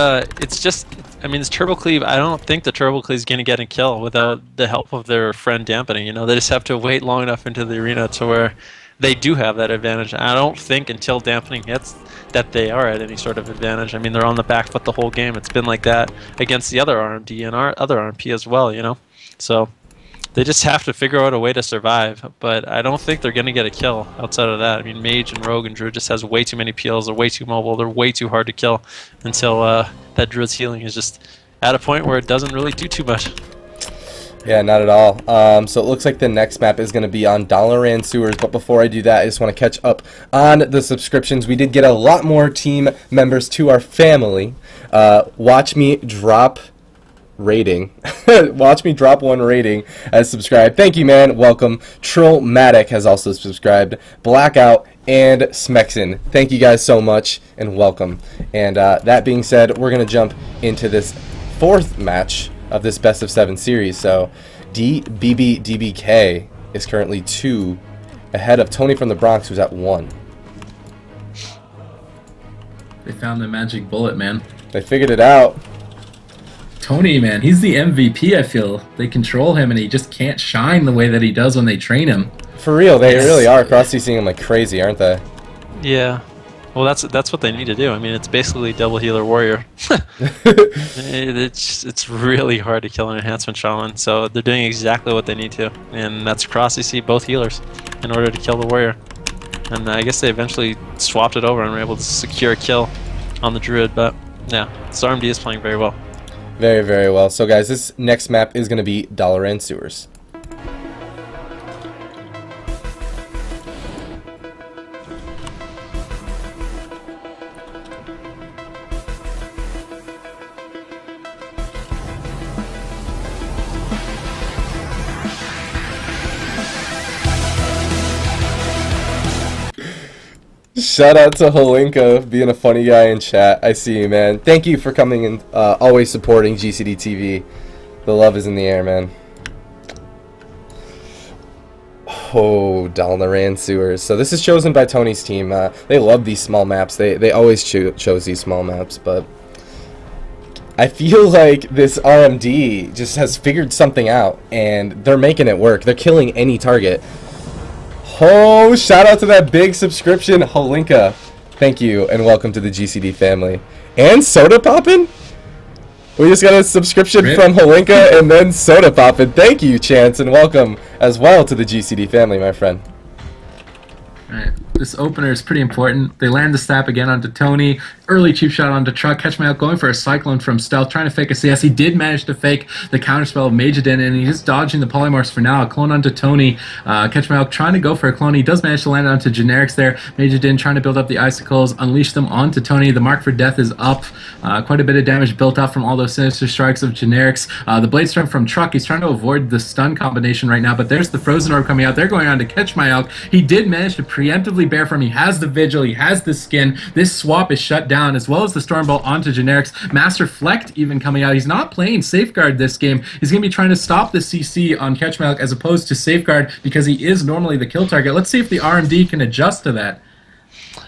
S3: just. I mean, this Turbo Cleave, I don't think the Turbo Cleave is going to get a kill without the help of their friend dampening. You know, they just have to wait long enough into the arena to where they do have that advantage. I don't think until dampening hits that they are at any sort of advantage. I mean, they're on the back foot the whole game. It's been like that against the other RMD and our other RMP as well, you know. So they just have to figure out a way to survive. But I don't think they're going to get a kill outside of that. I mean, Mage and Rogue and Druid just has way too many PLs. They're way too mobile. They're way too hard to kill until that Druid's healing is just at a point where it doesn't really do too much.
S1: Yeah, not at all. So it looks like the next map is going to be on Dalaran Sewers. But before I do that, I just want to catch up on the subscriptions. We did get a lot more team members to our family. Watch me drop rating. Watch me drop one rating as subscribed. Thank you, man. Welcome. Trillmatic has also subscribed. Blackout and Smexon. Thank you guys so much and welcome. And that being said, we're going to jump into this fourth match of this best of 7 series. So DBBDBK is currently 2 ahead of Tony from the Bronx, who's at 1.
S2: They found the magic bullet, man.
S1: They figured it out.
S2: Tony, man, he's the MVP, I feel. They control him, and he just can't shine the way that he does when they train him.
S1: For real, they really are cross-CCing him like crazy, aren't they?
S3: Yeah. Well, that's what they need to do. I mean, it's basically double healer warrior. It's really hard to kill an enhancement shaman, so they're doing exactly what they need to, and that's cross-CC both healers in order to kill the warrior. And I guess they eventually swapped it over and were able to secure a kill on the Druid, but yeah, this RMD is playing very well.
S1: Very, very well. So guys, this next map is going to be Dalaran Sewers. Shout out to Holinka being a funny guy in chat. I see you, man. Thank you for coming and always supporting GCD TV. The love is in the air, man. Oh, Dalaran Sewers. So this is chosen by Tony's team. They love these small maps. They always chose these small maps, but I feel like this RMD just has figured something out, and they're making it work. They're killing any target. Oh, shout out to that big subscription, Holinka. Thank you, and welcome to the GCD family. And Soda Poppin'? We just got a subscription from Holinka and then Soda Poppin'. Thank you, Chance, and welcome as well to the GCD family, my friend.
S2: Alright, this opener is pretty important. They land the stab again onto Tony. Early cheap shot onto Truck. Catchmyelk going for a Cyclone from Stealth, trying to fake a CS. He did manage to fake the counterspell of Mageiden, and he's dodging the Polymorphs for now. A clone onto Tony. Catchmyelk trying to go for a clone. He does manage to land onto Generics there. Mageiden trying to build up the Icicles, unleash them onto Tony. The mark for death is up. Quite a bit of damage built up from all those Sinister Strikes of Generics. The Blade Storm from Truck. He's trying to avoid the stun combination right now, but there's the Frozen Orb coming out. They're going on to Catchmyelk. He did manage to preemptively bear from. He has the Vigil. He has the Skin. This swap is shut down, as well as the Stormbolt onto Generics. Master Flecht even coming out. He's not playing Safeguard this game. He's going to be trying to stop the CC on Catchmyelk as opposed to Safeguard, because he is normally the kill target. Let's see if the RMD can adjust to that.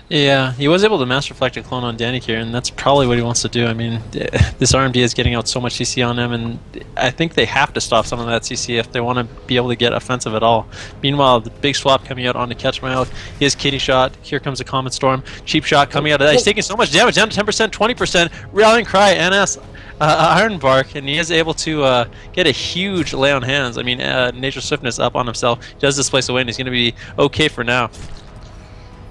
S3: Yeah, he was able to Master Reflect and clone on Dannycarry, and that's probably what he wants to do. I mean, this RMD is getting out so much CC on him, and I think they have to stop some of that CC if they want to be able to get offensive at all. Meanwhile, the big swap coming out onto Catchmyelk. He has Kitty Shot. Here comes a Comet Storm. Cheap Shot coming out of that. He's taking so much damage, down to 10%, 20%. Rallying Cry, NS. Iron Bark, and he is able to get a huge lay on hands. I mean, Nature Swiftness up on himself. He does displace away, and he's going to be okay for now.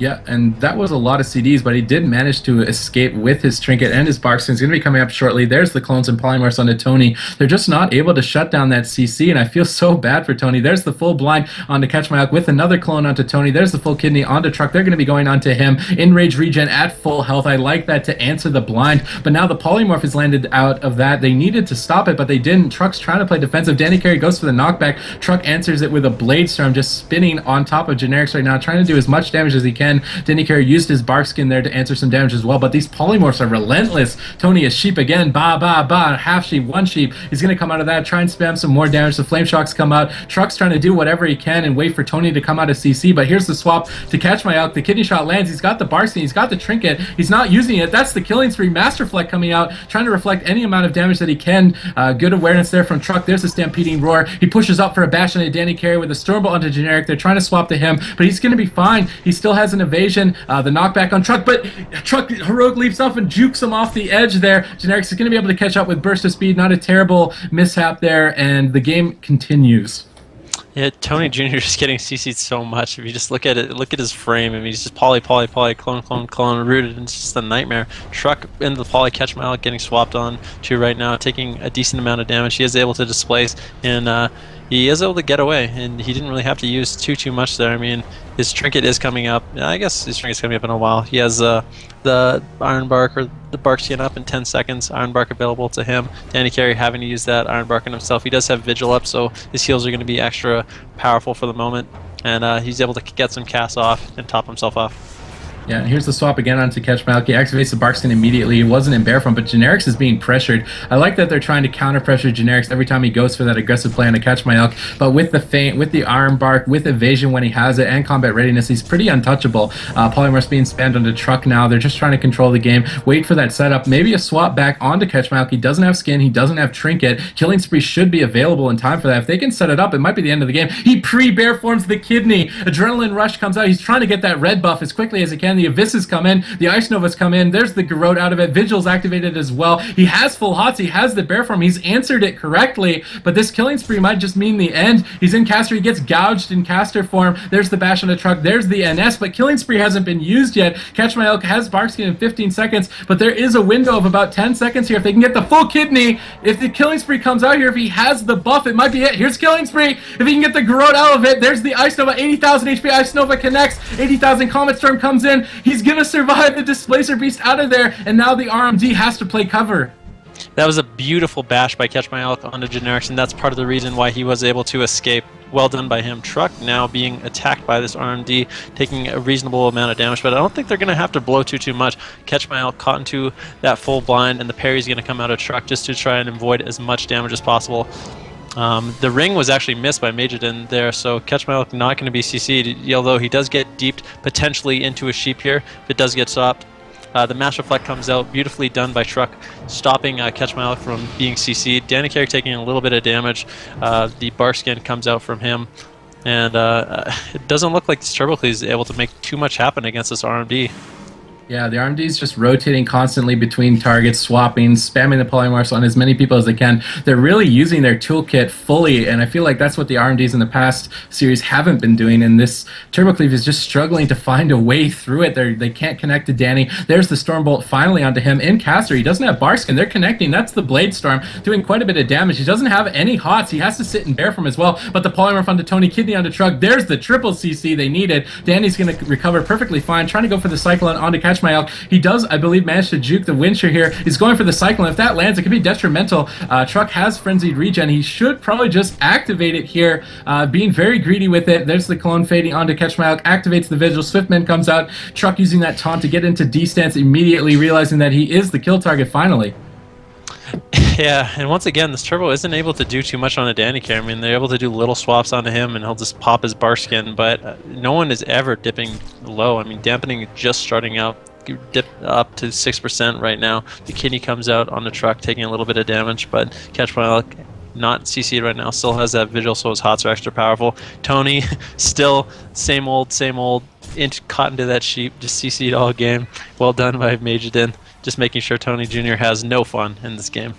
S2: Yeah, and that was a lot of CDs, but he did manage to escape with his Trinket and his Barkskin. He's going to be coming up shortly. There's the clones and polymorphs onto Tony. They're just not able to shut down that CC, and I feel so bad for Tony. There's the full blind onto Catchmyelk with another clone onto Tony. There's the full kidney onto Truck. They're going to be going onto him. Enrage regen at full health. I like that to answer the blind, but now the polymorph is landed out of that. They needed to stop it, but they didn't. Truck's trying to play defensive. Dannycarry goes for the knockback. Truck answers it with a Blade Storm, just spinning on top of Generics right now, trying to do as much damage as he can. Dannycarry used his Barkskin there to answer some damage as well, but these polymorphs are relentless. Tony is sheep again, half sheep, one sheep. He's going to come out of that, try and spam some more damage. The Flame Shocks come out. Truck's trying to do whatever he can and wait for Tony to come out of CC, but here's the swap to Catchmyelk. The Kidney Shot lands. He's got the Barkskin, he's got the Trinket. He's not using it. That's the Killing Spree. Master Reflect coming out, trying to reflect any amount of damage that he can. Good awareness there from Truck. There's the Stampeding Roar. He pushes up for a bash on a Dannycarry with a Stormbolt onto Generic. They're trying to swap to him, but he's going to be fine. He still has an evasion. The knockback on Truck, but Truck heroic leaps off and jukes him off the edge there. Generics is going to be able to catch up with Burst of Speed. Not a terrible mishap there, and the game continues.
S3: Yeah, Tonyjr is getting CC'd so much. If you just look at it, look at his frame. I mean, he's just poly, clone, rooted, and it's just a nightmare. Truck into the poly, Catchmyelk getting swapped on to right now, taking a decent amount of damage. He is able to displace, and he is able to get away, and he didn't really have to use too much there. I mean, his Trinket is coming up. I guess his Trinket's coming up in a while. He has the Iron Bark or the Barkskin up in 10 seconds. Iron Bark available to him. Dannycarry having to use that Iron Bark on himself. He does have Vigil up, so his heals are going to be extra powerful for the moment. And he's able to get some casts off and top himself off.
S2: Yeah, and here's the swap again onto Catchmyelk. He activates the Barkskin immediately. He wasn't in bear form, but Generics is being pressured. I like that they're trying to counter pressure Generics every time he goes for that aggressive play on a Catchmyelk. But with the feint, with the Iron Bark, with evasion when he has it, and combat readiness, he's pretty untouchable. Polymorph's being spammed onto Truck now. They're just trying to control the game. Wait for that setup. Maybe a swap back onto Catchmyelk. He doesn't have skin. He doesn't have Trinket. Killing Spree should be available in time for that. If they can set it up, it might be the end of the game. He pre-bear forms the Kidney. Adrenaline Rush comes out. He's trying to get that red buff as quickly as he can. The Abysses come in. The Ice Novas come in. There's the Garrote out of it. Vigil's activated as well. He has full hots. He has the bear form. He's answered it correctly, but this Killing Spree might just mean the end. He's in caster. He gets gouged in caster form. There's the bash on the Truck. There's the NS, but Killing Spree hasn't been used yet. Catchmyelk has Barkskin in 15 seconds, but there is a window of about 10 seconds here. If they can get the full Kidney, if the Killing Spree comes out here, if he has the buff, it might be it. Here's Killing Spree. If he can get the Garrote out of it, there's the Ice Nova. 80,000 HP. Ice Nova connects. 80,000 Comet Storm comes in. He's gonna survive the Displacer Beast out of there, and now the RMD has to play cover.
S3: That was a beautiful bash by Catchmyelk onto Generics, and that's part of the reason why he was able to escape. Well done by him. Truck now being attacked by this RMD, taking a reasonable amount of damage, but I don't think they're going to have to blow too much. Catchmyelk caught into that full blind, and the parry's going to come out of Truck just to try and avoid as much damage as possible. The ring was actually missed by Mageiden there, so Catchmyelk not going to be CC'd, although he does get deeped potentially into a sheep here if it does get stopped. The Master Reflect comes out, beautifully done by Truck, stopping Catchmyelk from being CC'd. Dannycarry taking a little bit of damage. The Barkskin comes out from him, and it doesn't look like this Turbo Cleave is able to make too much happen against this RMD.
S2: Yeah, the RMD is just rotating constantly between targets, swapping, spamming the polymorphs on as many people as they can. They're really using their toolkit fully, and I feel like that's what the RMDs in the past series haven't been doing, and this Turbo Cleave is just struggling to find a way through it. They can't connect to Danny. There's the Stormbolt finally onto him in caster. He doesn't have Barkskin. They're connecting. That's the Blade Storm doing quite a bit of damage. He doesn't have any hots. He has to sit in bear form as well, but the polymorph onto Tony, Kidney onto Truck. There's the triple CC they needed. Danny's going to recover perfectly fine, trying to go for the Cyclone onto Catchmyelk. He does, I believe, manage to juke the Wincher here. He's going for the Cyclone. If that lands, it could be detrimental. Truck has Frenzied Regen. He should probably just activate it here, being very greedy with it. There's the clone fading onto Catchmyelk, activates the Vigil. Swiftman comes out. Truck using that taunt to get into D stance, immediately realizing that he is the kill target finally.
S3: Yeah, and once again, this turbo isn't able to do too much on a Dannycarry. I mean, they're able to do little swaps onto him, and he'll just pop his bar skin, but no one is ever dipping low. I mean, dampening is just starting out. You dip up to 6% right now. The kidney comes out on the truck, taking a little bit of damage, but Catchmyelk, not CC'd right now, still has that vigil, so his hots are extra powerful. Tony, still same old, caught into that sheep, just CC'd all game. Well done by Mageiden, just making sure Tonyjr has no fun in this game.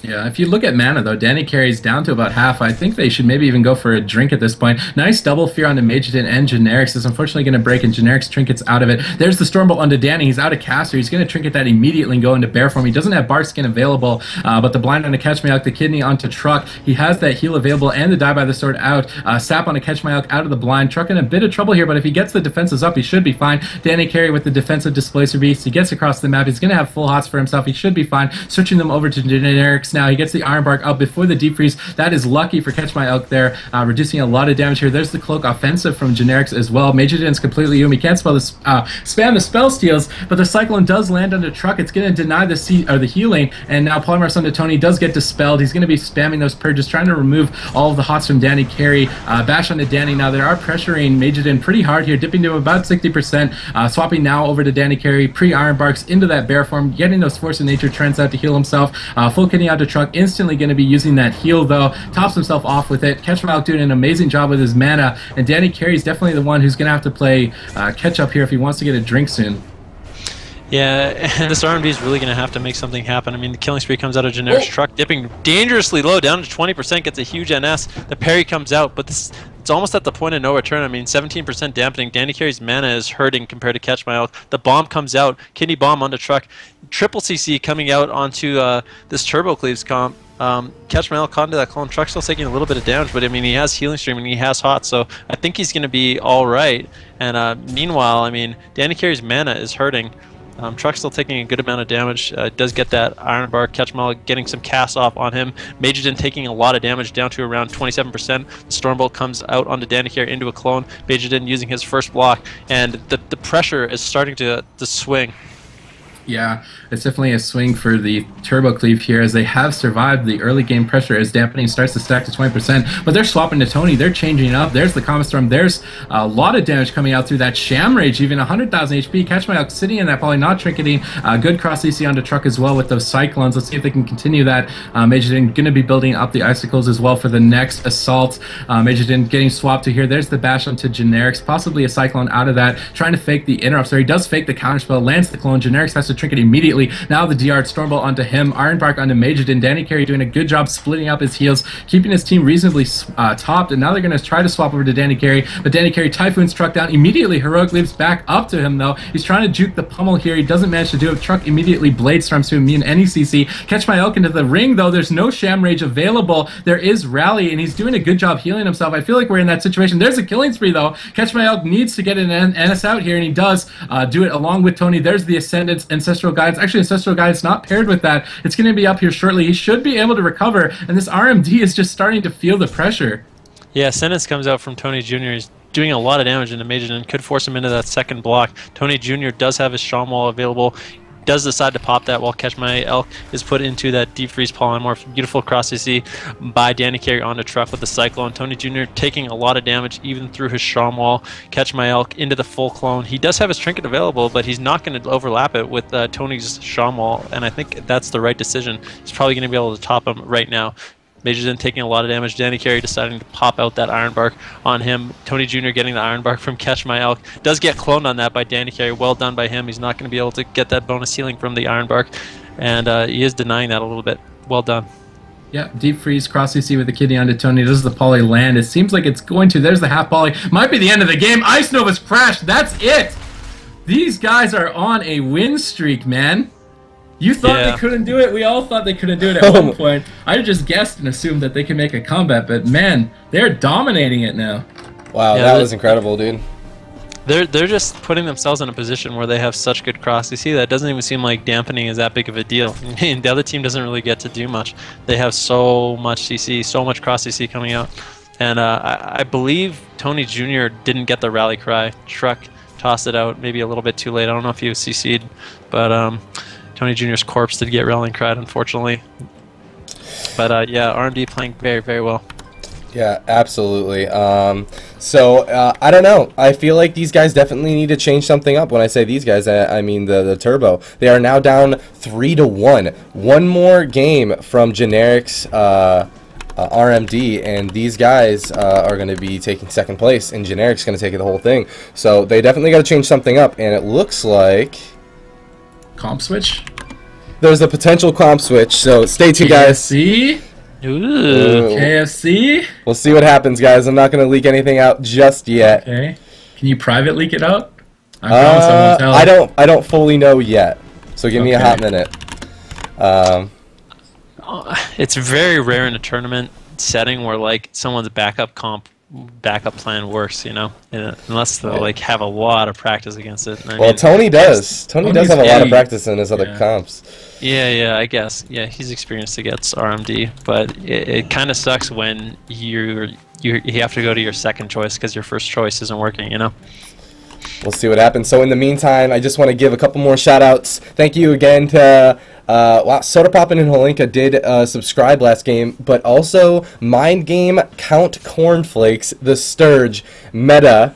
S2: Yeah, if you look at mana, though, Dannycarry's down to about half. I think they should maybe even go for a drink at this point. Nice double fear onto Mageiden and Generics. Is unfortunately going to break, and Generics trinkets out of it. There's the Stormbolt onto Danny. He's out of caster. He's going to trinket that immediately and go into bear form. He doesn't have bar skin available, but the blind onto Catchmyelk, the kidney onto Truck. He has that heal available and the die by the sword out. Sap onto Catchmyelk out of the blind. Truck in a bit of trouble here, but if he gets the defenses up, he should be fine. Dannycarry with the defensive Displacer Beast. He gets across the map. He's going to have full hots for himself. He should be fine. Switching them over to Generics now. He gets the Iron Bar up before the deep freeze. That is lucky for Catchmyelk there, reducing a lot of damage here. There's the cloak offensive from Generics as well. Mageiden's completely He can't spam the spell steals, but the Cyclone does land on the Truck. It's going to deny the healing, and now Polymorphs onto Tony does get dispelled. He's going to be spamming those purges, trying to remove all of the hots from Dannycarry. Bash onto Danny now. They are pressuring Mageiden pretty hard here, dipping to about 60%, swapping now over to Dannycarry, pre-Iron Barks into that bear form, getting those Force of Nature Trends out to heal himself. Full kidney out to Truck, instantly going to be using that heal though, tops himself off with it. Catchmyelk doing an amazing job with his mana, and Dannycarry is definitely the one who's going to have to play catch up here if he wants to get a drink soon.
S3: Yeah, and this RMD is really going to have to make something happen. I mean, the killing spree comes out of Generics. Truck dipping dangerously low, down to 20%, gets a huge NS. The parry comes out, but it's almost at the point of no return. I mean, 17% dampening. Dannycarry's mana is hurting compared to Catchmyelk. The bomb comes out, kidney bomb onto Truck. Triple CC coming out onto this Turbo Cleaves comp. Catchmyelk caught into that clone. Truck still taking a little bit of damage, but I mean, he has healing stream and he has hot, so I think he's going to be all right. And meanwhile, I mean, Dannycarry's mana is hurting. Truck's still taking a good amount of damage. Does get that Iron Bar. Catchmyelk getting some cast off on him. Mageiden taking a lot of damage, down to around 27%. The Stormbolt comes out onto Dannycarry into a clone. Mageiden using his first block, and the pressure is starting to swing.
S2: Yeah, it's definitely a swing for the Turbo Cleave here, as they have survived the early game pressure as dampening starts to stack to 20%, but they're swapping to Tony, they're changing up. There's the Comet Storm, there's a lot of damage coming out through that Sham Rage, even 100,000 HP. Catchmyelk sitting in that, probably not trinketing. Good cross CC onto Truck as well with those Cyclones. Let's see if they can continue that. Mageiden going to be building up the Icicles as well for the next assault. Mageiden getting swapped to here. There's the bash onto Generics, possibly a Cyclone out of that, trying to fake the interrupt. So he does fake the counterspell, lands the clone. Generics has to trinket immediately. Now the DR Stormbolt onto him, Iron Bark onto Mageiden. Dannycarry doing a good job splitting up his heals, keeping his team reasonably topped, and now they're going to try to swap over to Dannycarry, but Dannycarry Typhoon's Truck down immediately. Heroic leaps back up to him though. He's trying to juke the pummel here. He doesn't manage to do it. Truck immediately Blade Storms to immune any CC. Catchmyelk into the ring though. There's no Sham Rage available. There is Rally, and he's doing a good job healing himself. I feel like we're in that situation. There's a killing spree though. Catchmyelk needs to get an NS out here, and he does do it along with Tony. There's the Ascendant's Ancestral Guidance. Actually, Ancestral Guidance not paired with that. It's going to be up here shortly. He should be able to recover, and this RMD is just starting to feel the pressure.
S3: Yeah, Sentence comes out from Tonyjr. He's doing a lot of damage into Mageiden and could force him into that second block. Tonyjr does have his Shaman Wall available. Does decide to pop that while Catchmyelk is put into that Deep Freeze Polymorph. Beautiful cross CC by Dannycarry onto Truck with the Cyclone. Tonyjr taking a lot of damage even through his Shaman Wall. Catchmyelk into the full clone. He does have his Trinket available, but he's not going to overlap it with Tony's Shaman Wall, and I think that's the right decision. He's probably going to be able to top him right now. Mageiden taking a lot of damage. Dannycarry deciding to pop out that Iron Bark on him. Tonyjr getting the Iron Bark from Catchmyelk. Does get cloned on that by Dannycarry. Well done by him. He's not going to be able to get that bonus healing from the Iron Bark, and he is denying that a little bit. Well done.
S2: Yeah, Deep Freeze, cross CC with the kidney onto Tony. Does the poly land? It seems like it's going to. There's the half poly. Might be the end of the game. Ice Nova's crashed. That's it. These guys are on a win streak, man. You thought they couldn't do it. We all thought they couldn't do it at one point. I just guessed and assumed that they could make a comeback, but man, they're dominating it now.
S1: Wow, that was incredible, dude.
S3: They're just putting themselves in a position where they have such good cross. You see, that doesn't even seem like dampening is that big of a deal. I mean, the other team doesn't really get to do much. They have so much CC, so much cross CC coming out. And I believe Tonyjr didn't get the rally cry. Truck tossed it out maybe a little bit too late. I don't know if he was CC'd, but Tony Jr.'s corpse did get rallying cried, unfortunately. But yeah, RMD playing very, very well.
S1: Yeah, absolutely. So I don't know. I feel like these guys definitely need to change something up. When I say these guys, I mean the Turbo. They are now down 3-1. One more game from Generic's RMD, and these guys are going to be taking second place, and Generic's going to take the whole thing. So they definitely got to change something up, and it looks like
S2: Comp switch?
S1: there's a potential comp switch. So stay tuned, guys.
S2: KFC?
S3: Ooh.
S2: KFC?
S1: We'll see what happens, guys. I'm not going to leak anything out just yet.
S2: Okay. Can you private leak it out? I
S1: I don't fully know yet. So give me a hot minute.
S3: It's very rare in a tournament setting where like someone's backup plan works, you know, unless they like have a lot of practice against it. I mean,
S1: Tony does. Tony does have a lot of practice in his other comps.
S3: Yeah, I guess. Yeah, he's experienced against RMD, but it kind of sucks when you have to go to your second choice because your first choice isn't working, you know.
S1: We'll see what happens. So in the meantime, I just want to give a couple more shout-outs. Thank you again to Soda Poppin' and Holinka did subscribe last game, but also Mind Game, Count Cornflakes, The Sturge, Meta,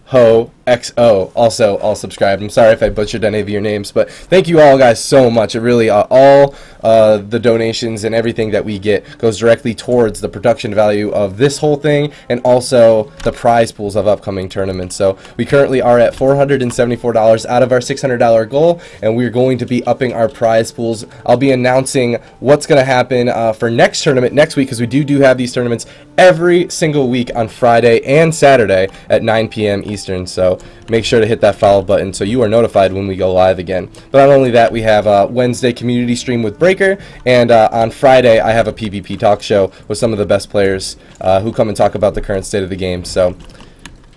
S1: Ho, XO, also all subscribed. I'm sorry if I butchered any of your names, but thank you all guys so much. It really all the donations and everything that we get goes directly towards the production value of this whole thing and also the prize pools of upcoming tournaments. So we currently are at $474 out of our $600 goal, and we're going to be upping our prize pools. I'll be announcing what's going to happen for next tournament next week, because we do have these tournaments every single week on Friday and Saturday at 9 p.m. Eastern. So make sure to hit that follow button so you are notified when we go live again. But not only that, we have a Wednesday community stream with Breaker, and on Friday I have a PvP talk show with some of the best players who come and talk about the current state of the game. So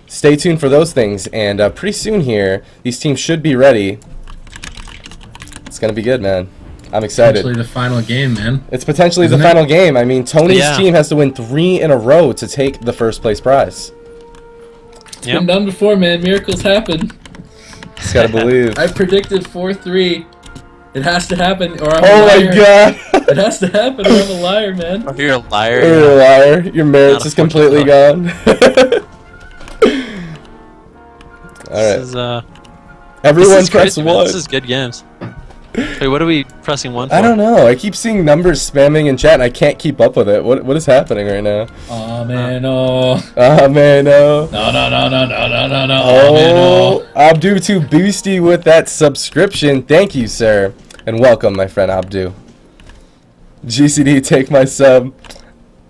S1: stay tuned for those things, and pretty soon here these teams should be ready. It's gonna be good, man. I'm excited.
S2: Potentially the final game, man.
S1: It's potentially the final game. I mean, Tony's team has to win 3 in a row to take the first place prize.
S2: It's been done before, man. Miracles happen.
S1: Just gotta believe.
S2: I predicted 4-3. It has to happen, or I'm a
S1: Oh
S2: liar.
S1: my god!
S2: It has to happen, or I'm a liar, man.
S3: Oh, you're a liar.
S1: You're a liar. Your merits is completely gone. Alright. Everyone press 1.
S3: This is good games. Wait, what are we pressing 1 for?
S1: I don't know. I keep seeing numbers spamming in chat and I can't keep up with it. What is happening right now?
S2: Oh man, no.
S1: Oh man, no.
S2: No.
S1: Oh, Abdu too boosty with that subscription. Thank you, sir. And welcome, my friend Abdu. GCD, take my sub.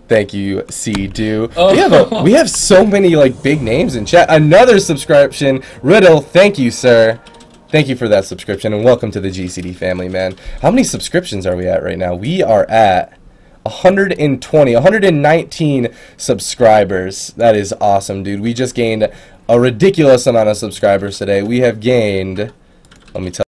S1: Thank you, C-Do.
S2: Oh.
S1: We have so many like big names in chat. Another subscription. Riddle, thank you, sir. Thank you for that subscription, and welcome to the GCD family, man. How many subscriptions are we at right now? We are at 119 subscribers. That is awesome, dude. We just gained a ridiculous amount of subscribers today. We have gained, let me tell